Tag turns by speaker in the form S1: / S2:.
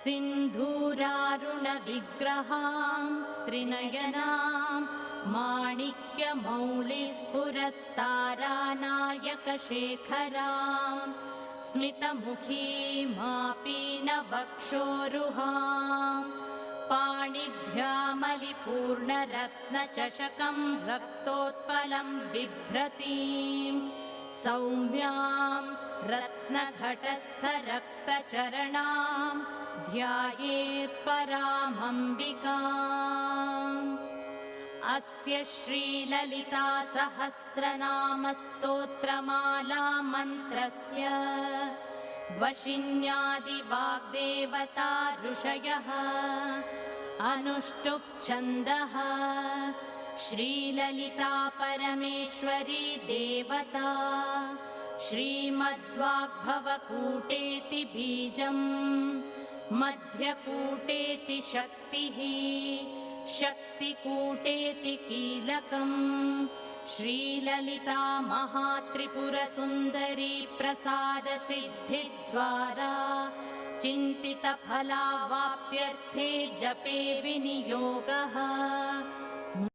S1: सिन्धूरारुणविग्रहां त्रिनयनां माणिक्यमौलिस्फुरत्तारानायकशेखरां स्मितमुखीमापीनवक्षोरुहां पाणिभ्यामलिपूर्णरत्नचषकं रक्तोत्पलं बिभ्रतीं सौम्यां रत्नघटस्थरक्तचरणां ध्यायेत् परामम्बिकाम्। अस्य श्रीललिता सहस्रनामस्तोत्रमाला मन्त्रस्य वशिन्यादिवाग्देवता ऋषयः अनुष्टुप् छन्दः श्रीललिता परमेश्वरी देवता श्रीमद्वाग्भवकूटेति बीजम् मध्यकूटेति शक्तिः शक्तिकूटेति कीलकम् श्रीललिता महात्रिपुरसुन्दरी प्रसादसिद्धिद्वारा चिन्तितफलावाप्त्यर्थे जपे विनियोगः।